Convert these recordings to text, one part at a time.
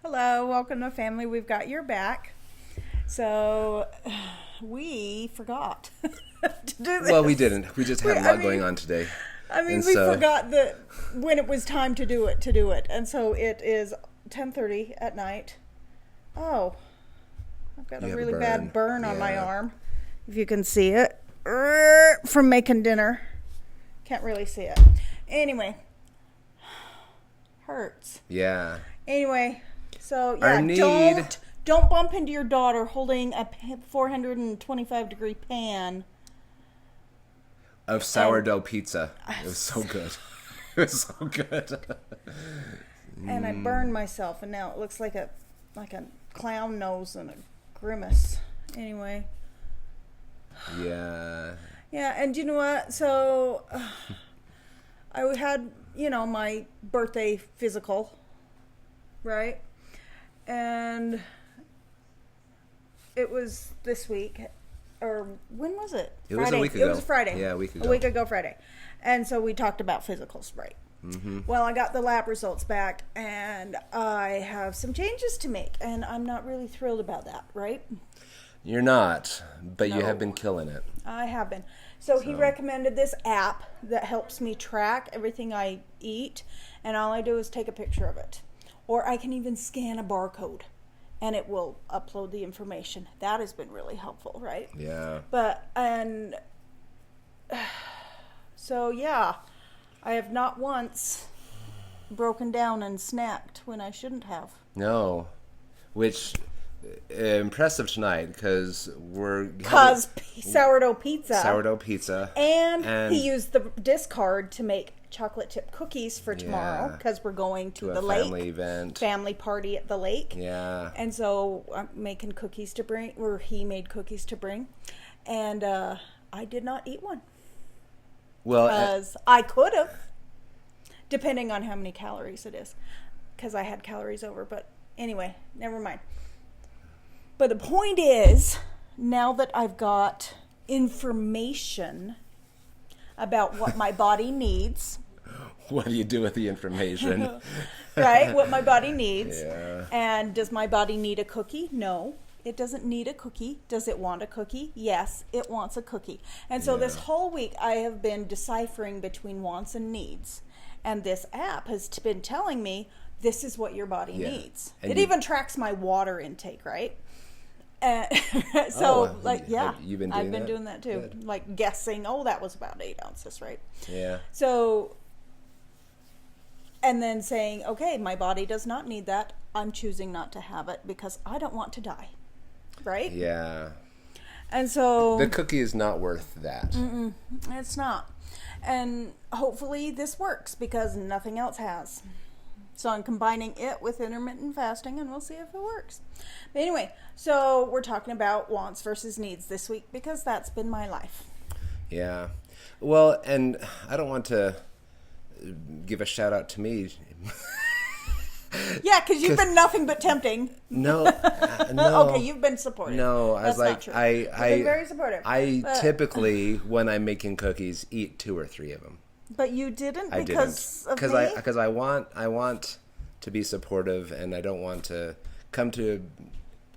Hello, welcome to family. We've got your back. So we forgot to do this. Well, we didn't. We just had a lot going on today. We forgot that when it was time to do it. And so it is 10:30 at night. Oh, I've got a really bad burn on my arm. If you can see it from making dinner. Can't really see it. Anyway, hurts. Yeah. Anyway, so yeah, don't bump into your daughter holding a 425-degree pan of sourdough pizza. It was so good. It was so good. And I burned myself, and now it looks like a clown nose and a grimace. Anyway. Yeah. Yeah, and you know what? So I had, my birthday physical, right? And it was this week, or when was it? It was a week ago. It was Friday. Yeah, a week ago. A week ago Friday. And so we talked about physicals, right? Mm-hmm. Well, I got the lab results back, and I have some changes to make, and I'm not really thrilled about that, right? You're not, but No. you have been killing it. I have been. So he recommended this app that helps me track everything I eat, and all I do is take a picture of it. Or I can even scan a barcode, and it will upload the information. That has been really helpful, right? Yeah. So yeah, I have not once broken down and snacked when I shouldn't have. No. Which... impressive tonight because sourdough pizza, and he used the discard to make chocolate chip cookies for tomorrow because we're going to the lake family party at the lake, and so I'm making cookies to bring, or he made cookies to bring, and I did not eat one because I could have, depending on how many calories it is, because I had calories over. But anyway, never mind. But the point is, now that I've got information about what my body needs. What do you do with the information? Right? What my body needs. Yeah. And does my body need a cookie? No, it doesn't need a cookie. Does it want a cookie? Yes, it wants a cookie. And so this whole week I have been deciphering between wants and needs. And this app has been telling me this is what your body needs. And it even tracks my water intake, right? You've been doing I've been doing that too. Good. Like guessing, that was about 8 ounces, right? Yeah. So, and then saying, okay, my body does not need that. I'm choosing not to have it because I don't want to die, right? Yeah. And so... the cookie is not worth that. It's not. And hopefully this works because nothing else has. So I'm combining it with intermittent fasting, and we'll see if it works. But anyway, so we're talking about wants versus needs this week because that's been my life. Yeah. Well, and I don't want to give a shout out to me. Yeah, because you've been nothing but tempting. No. Okay, you've been supportive. No, I was like, You've been very supportive. Typically, when I'm making cookies, eat 2 or 3 of them. But you didn't because I want to be supportive, and I don't want to come to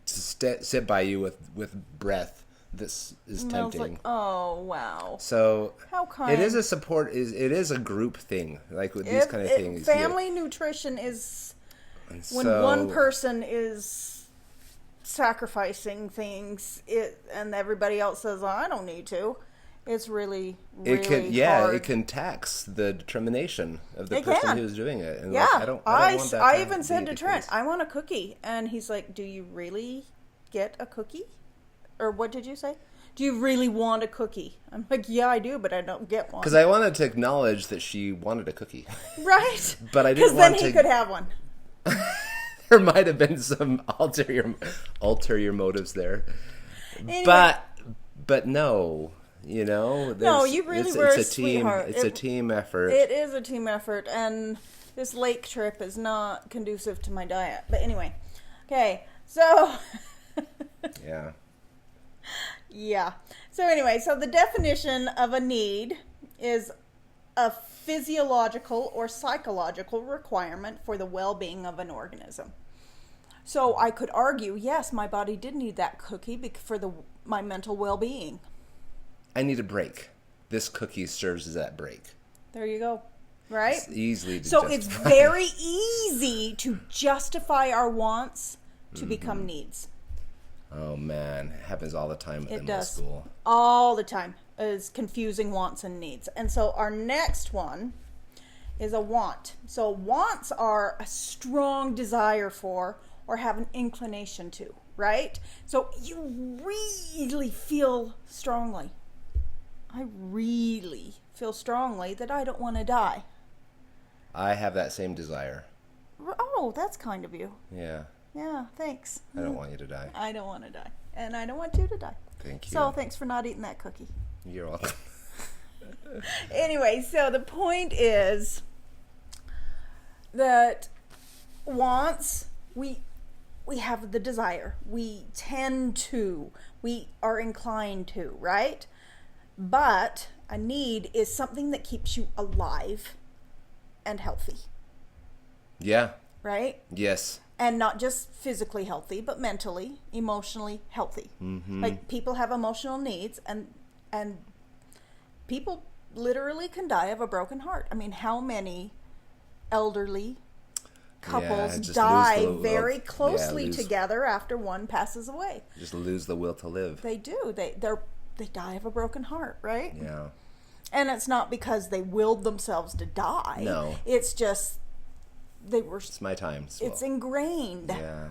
sit by you with breath. This is tempting. Like, oh wow! So how kind. It is a support. It is a group thing. Like with these kind of things, family nutrition is when one person is sacrificing things, and everybody else says, "Oh, I don't need to." It's really hard. It can tax the determination of the person who's doing it. And yeah, I don't want that. I even said to Trent, I want a cookie. And he's like, do you really get a cookie? Or what did you say? Do you really want a cookie? I'm like, yeah, I do, but I don't get one. Because I wanted to acknowledge that she wanted a cookie. Right. But I didn't want to... Because then he could have one. There might have been some ulterior motives there. Anyway. But no... no, you really were a sweetheart. It's a team effort. It is a team effort, and this lake trip is not conducive to my diet. But anyway, okay, so... Yeah. Yeah. So anyway, so the definition of a need is a physiological or psychological requirement for the well-being of an organism. So I could argue, yes, my body did need that cookie for my mental well-being. I need a break. This cookie serves as that break. There you go. Right? It's easily to So justify. it's very easy to justify our wants to become needs. Oh, man. It happens all the time at the middle school. All the time is confusing wants and needs. And so our next one is a want. So wants are a strong desire for or have an inclination to, right? So you really feel strongly. I really feel strongly that I don't want to die. I have that same desire. Oh, that's kind of you. Yeah. Yeah, thanks. I don't want you to die. I don't want to die. And I don't want you to die. Thank you. So thanks for not eating that cookie. You're welcome. Anyway, so the point is that wants, we have the desire. We tend to. We are inclined to, right? But a need is something that keeps you alive and healthy. Yeah. Right? Yes. And not just physically healthy, but mentally, emotionally healthy. Mm-hmm. Like people have emotional needs, and people literally can die of a broken heart. I mean, how many elderly couples die very closely together after one passes away? Just lose the will to live. They do. They die of a broken heart, right? Yeah. And it's not because they willed themselves to die. No. It's just it's my time. It's ingrained. Yeah.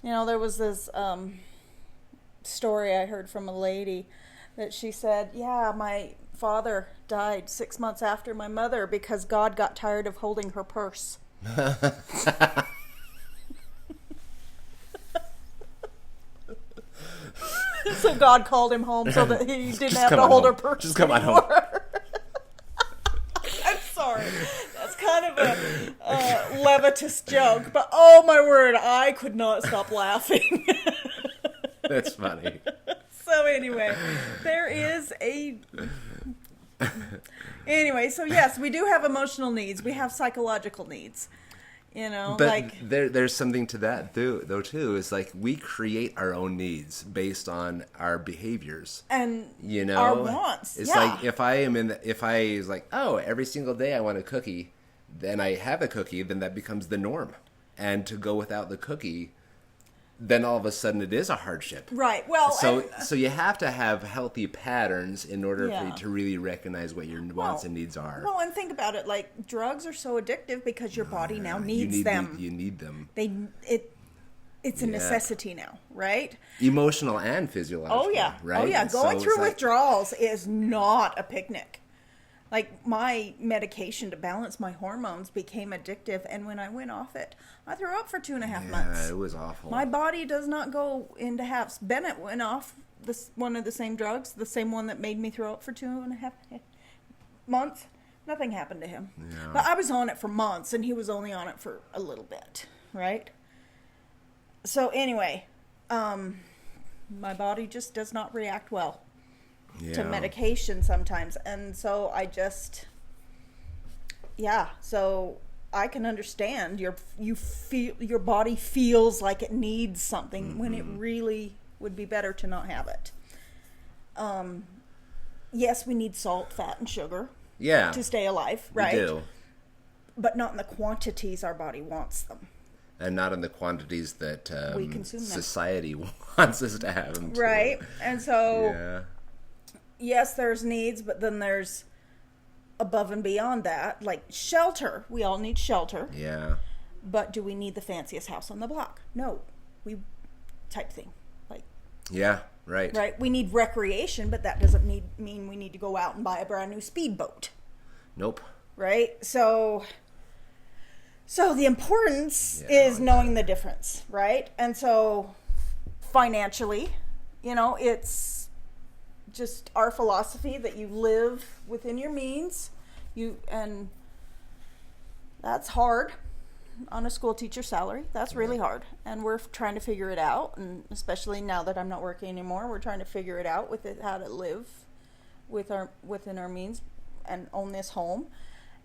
You know, there was this story I heard from a lady that she said, yeah, my father died 6 months after my mother because God got tired of holding her purse. So God called him home so that he didn't have to hold her purse. Just come on home. I'm sorry. That's kind of a Levitas joke, but oh my word, I could not stop laughing. That's funny. So anyway, Anyway, so yes, we do have emotional needs. We have psychological needs. You know, but like there's something to that though too. It's like we create our own needs based on our behaviors and our wants. It's like if I was like, oh, every single day I want a cookie, then I have a cookie, then that becomes the norm. And to go without the cookie, then all of a sudden it is a hardship. Right. Well, so you have to have healthy patterns in order for you to really recognize what your wants and needs are. Well, and think about it, like drugs are so addictive because your body now needs them. You need them. It's a necessity now, right? Emotional and physiological. Oh yeah. Right? Oh yeah. Going through withdrawals is not a picnic. Like, my medication to balance my hormones became addictive, and when I went off it, I threw up for 2.5 months. Yeah, it was awful. My body does not go into halves. Bennett went off one of the same drugs, the same one that made me throw up for 2.5 months. Nothing happened to him. Yeah. But I was on it for months, and he was only on it for a little bit, right? So anyway, my body just does not react well to medication sometimes, and so so I can understand your body feels like it needs something when it really would be better to not have it. Yes, we need salt, fat, and sugar to stay alive, right? We do. But not in the quantities our body wants them. And not in the quantities that we consume society wants us to have them. Right, and so yes, there's needs, but then there's above and beyond that, like shelter. We all need shelter. Yeah. But do we need the fanciest house on the block? No. Type thing. Like. Yeah, right. Right. We need recreation, but that doesn't mean we need to go out and buy a brand new speedboat. Nope. Right? So the importance is knowing the difference, right? And so financially, it's just our philosophy that you live within your means. And that's hard on a school teacher salary. That's really hard. And we're trying to figure it out. And especially now that I'm not working anymore, we're trying to figure it out how to live within our means and own this home.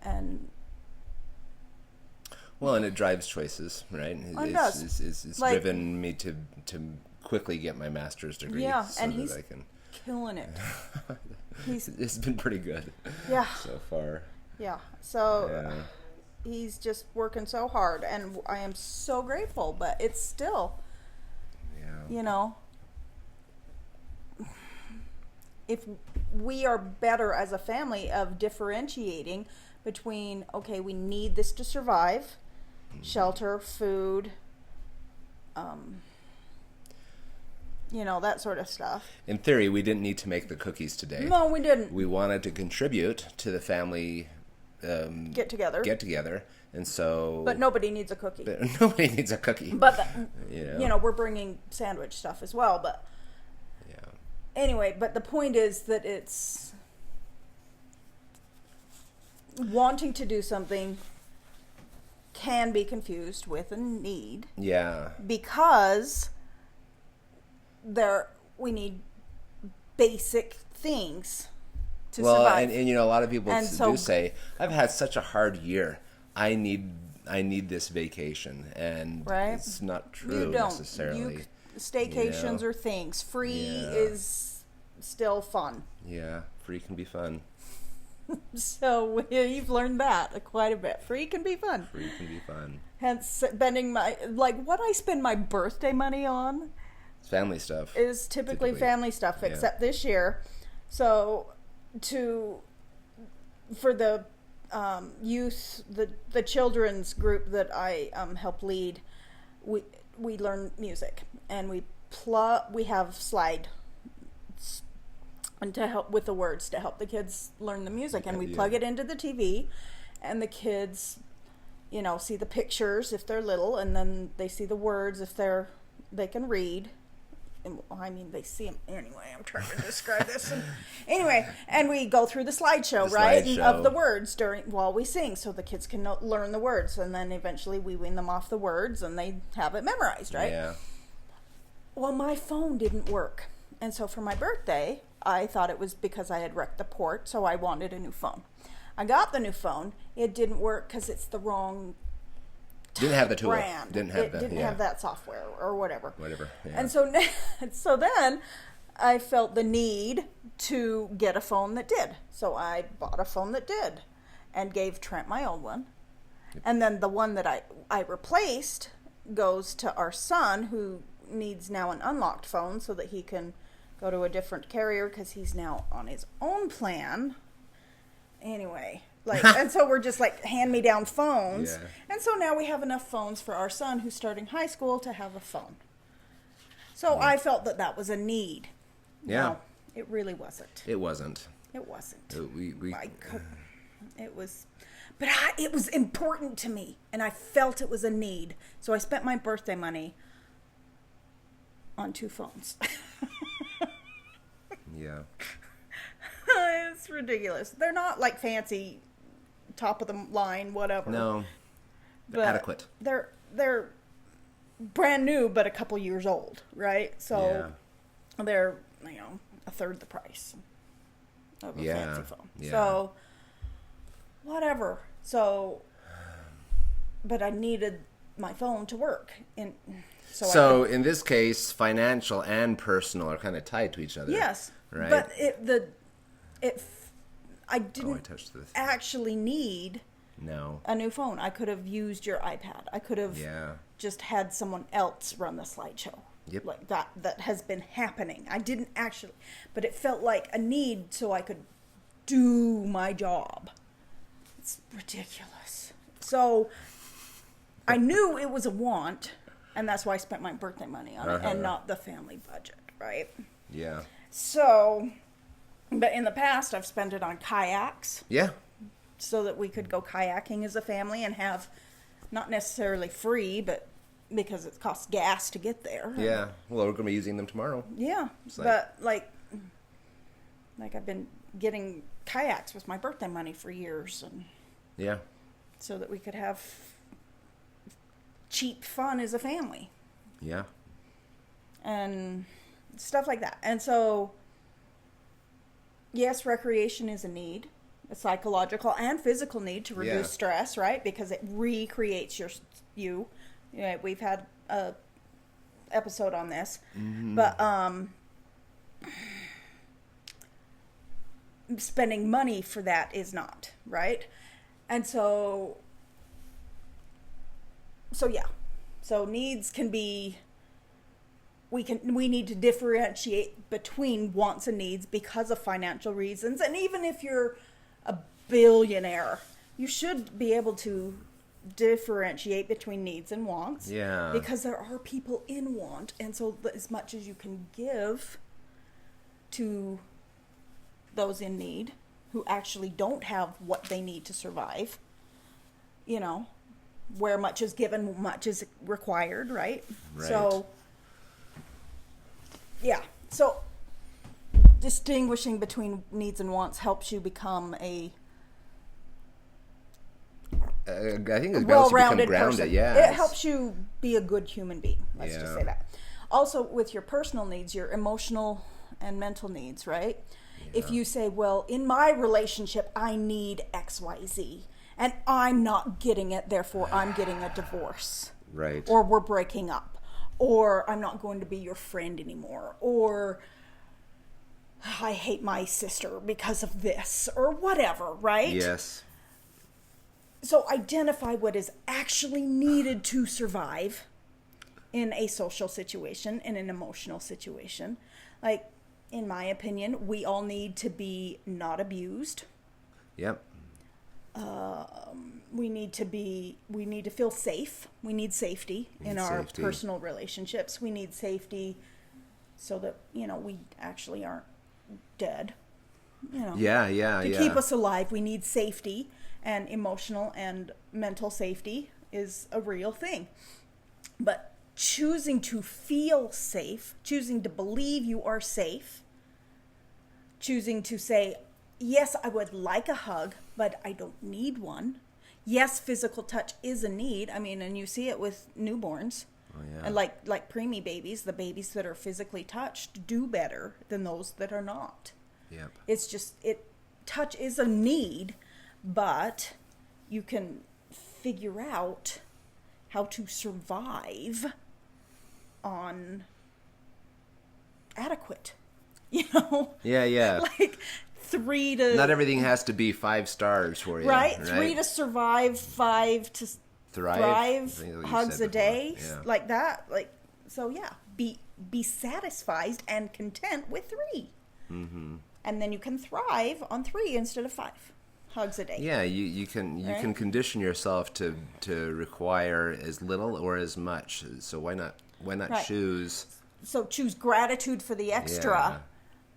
And Well, and it drives choices, right? It does. It's like, driven me to quickly get my master's degree. Yeah, so and that he's I can... killing it. It's been pretty good. Yeah. So far. Yeah. So he's just working so hard, and I am so grateful. But it's still, you know, if we are better as a family of differentiating between, okay, we need this to survive, shelter, food, you know, that sort of stuff. In theory, we didn't need to make the cookies today. No, we didn't. We wanted to contribute to the family get together, and so... But nobody needs a cookie. Nobody needs a cookie. But, you know, we're bringing sandwich stuff as well, but... Anyway, but the point is that it's wanting to do something can be confused with a need. Yeah. Because we need basic things to survive. And you know, a lot of people do say, I've had such a hard year. I need this vacation. And it's not true necessarily. Staycations are things. Free is still fun. Yeah, free can be fun. So you've learned that quite a bit. Free can be fun. Free can be fun. Hence, spending what I spend my birthday money on. It's family stuff. Is typically family stuff, except this year. So, for the youth, the children's group that I help lead, we learn music, and we have slide and to help with the words to help the kids learn the music, and we plug it into the TV, and the kids, you know, see the pictures if they're little, and then they see the words if they can read. And, I mean, they see them anyway. I'm trying to describe this. And we go through the slideshow, of the words while we sing, so the kids can learn the words, and then eventually we wean them off the words, and they have it memorized, right? Yeah. Well, my phone didn't work, and so for my birthday, I thought it was because I had wrecked the port, so I wanted a new phone. I got the new phone. It didn't work because it's the wrong didn't have the tool. Brand. Didn't have that software or whatever. Yeah. And so then I felt the need to get a phone that did. So I bought a phone that did and gave Trent my old one. And then the one that I replaced goes to our son, who needs now an unlocked phone so that he can go to a different carrier because he's now on his own plan. Anyway, and so we're just hand-me-down phones. Yeah. And so now we have enough phones for our son, who's starting high school, to have a phone. So I felt that was a need. Yeah. No, it really wasn't. It wasn't. It wasn't. It was, but it was important to me, and I felt it was a need. So I spent my birthday money on 2 phones. Yeah. It's ridiculous. They're not fancy, top of the line, whatever. No, they're adequate. They're brand new, but a couple years old, right? So they're a third the price of a fancy phone. Yeah. So whatever. So, but I needed my phone to work, So in this case, financial and personal are kind of tied to each other. Yes, right. But I didn't actually need a new phone. I could have used your iPad. I could have just had someone else run the slideshow. Yep. Like that has been happening. I didn't actually, but it felt like a need so I could do my job. It's ridiculous. So I knew it was a want, and that's why I spent my birthday money on it and not the family budget, right? Yeah. So, but in the past, I've spent it on kayaks. Yeah. So that we could go kayaking as a family and have, not necessarily free, but because it costs gas to get there. Yeah. Well, we're going to be using them tomorrow. Yeah. But I've been getting kayaks with my birthday money for years, and so that we could have cheap fun as a family. Yeah. And stuff like that. And so, yes, recreation is a need. a psychological and physical need to reduce stress, right? Because it recreates you. Yeah, we've had a episode on this, but spending money for that is not, right? And so needs can be, we need to differentiate between wants and needs because of financial reasons. And even if you're a billionaire, you should be able to differentiate between needs and wants. Yeah. Because there are people in want, and so as much as you can give to those in need who actually don't have what they need to survive, where much is given, much is required, right? So distinguishing between needs and wants helps you become a I think it well-rounded grounded, person. Yeah. It helps you be a good human being. Let's just say that. Also, with your personal needs, your emotional and mental needs, right? Yeah. If you say, well, in my relationship, I need X, Y, Z, and I'm not getting it, therefore I'm getting a divorce. Right. Or we're breaking up. Or I'm not going to be your friend anymore. Or I hate my sister because of this. Or whatever, right? Yes. So identify what is actually needed to survive in a social situation, in an emotional situation. Like, in my opinion, we all need to be not abused. Yep. We need to feel safe. We need safety in our personal relationships. We need safety so that, we actually aren't dead. To keep us alive, we need safety. And emotional and mental safety is a real thing. But choosing to feel safe, choosing to believe you are safe, choosing to say, yes, I would like a hug, but I don't need one. Yes, physical touch is a need. I mean, and you see it with newborns. Oh, yeah. And like preemie babies, the babies that are physically touched do better than those that are not. Yep. It's just, touch is a need. But you can figure out how to survive on adequate, Yeah. Like 3 to... Not everything has to be 5 stars for you. Right? 3 to survive, 5 to thrive, hugs a day, like that. Like, so yeah, be satisfied and content with 3. Mm-hmm. And then you can thrive on 3 instead of 5. Hugs a day. Yeah, you can condition yourself to require as little or as much. So why not choose? So choose gratitude for the extra,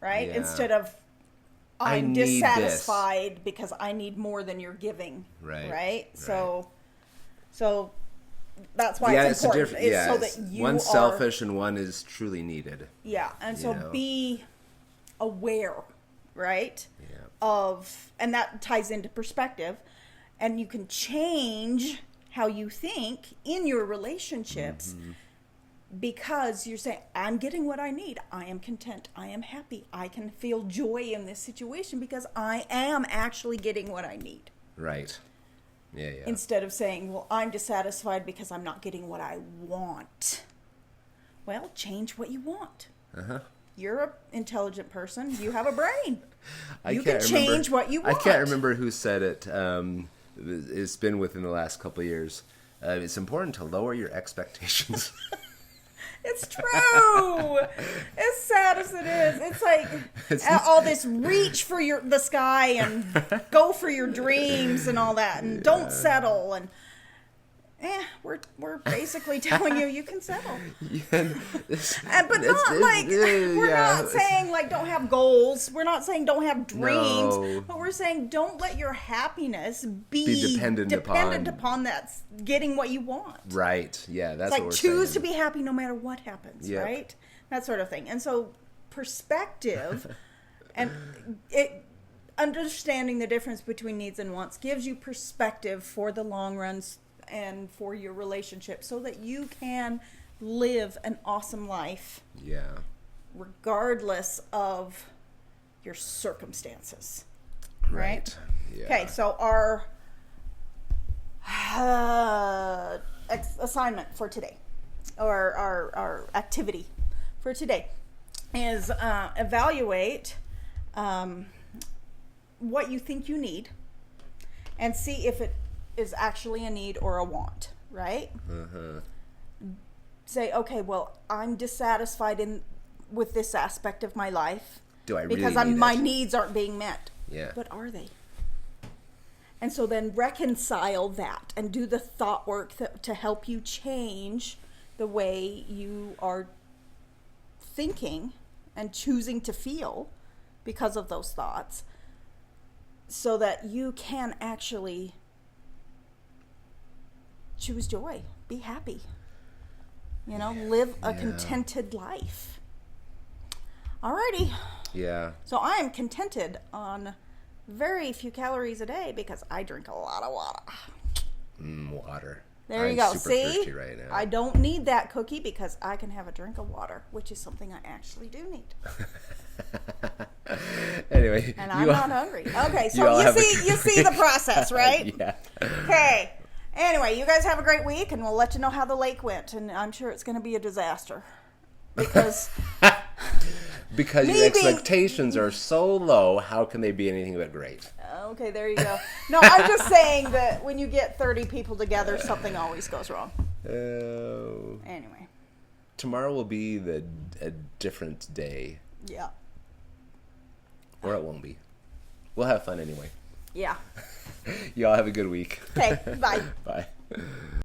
right? Yeah. Instead of I'm dissatisfied because I need more than you're giving. Right. So that's why it's important. It's so that one's selfish and one is truly needed. Yeah, and so be aware, right? And that ties into perspective, and you can change how you think in your relationships because you're saying, I'm getting what I need. I am content. I am happy. I can feel joy in this situation because I am actually getting what I need. Right. Yeah. Instead of saying, well, I'm dissatisfied because I'm not getting what I want. Well, change what you want. Uh-huh. You're an intelligent person. You have a brain. You can change what you want. I can't remember who said it. It's been within the last couple of years. It's important to lower your expectations. It's true. As sad as it is, it's like all this reach for the sky and go for your dreams and all that, and don't settle. And we're basically telling you can settle. But we're not saying don't have goals. We're not saying don't have dreams. No. But we're saying don't let your happiness be dependent upon that getting what you want. Right. Yeah, that's what we're saying. Choose to be happy no matter what happens, right? That sort of thing. And so perspective and understanding the difference between needs and wants gives you perspective for the long runs and for your relationship so that you can live an awesome life. Yeah. Regardless of your circumstances. Right. Yeah. Okay, so our assignment for today, or our activity for today, is evaluate what you think you need and see if it is actually a need or a want, right? Say, okay, well, I'm dissatisfied with this aspect of my life. Do I really because need my it? needs aren't being met. Yeah. But are they? And so then reconcile that and do the thought work to help you change the way you are thinking and choosing to feel because of those thoughts, so that you can actually choose joy, be happy, live a contented life. Alrighty. Yeah. So I am contented on very few calories a day because I drink a lot of water. Water. There you go. Super See, thirsty right now. I don't need that cookie because I can have a drink of water, which is something I actually do need. Anyway, and I'm not hungry. Okay, so you see the process, right? Yeah. Okay. Anyway, you guys have a great week, and we'll let you know how the lake went. And I'm sure it's going to be a disaster because your expectations are so low. How can they be anything but great? Okay, there you go. No, I'm just saying that when you get 30 people together, something always goes wrong. Anyway. Tomorrow will be a different day. Yeah. Or it won't be. We'll have fun anyway. Yeah. Y'all have a good week. Okay, bye. Bye.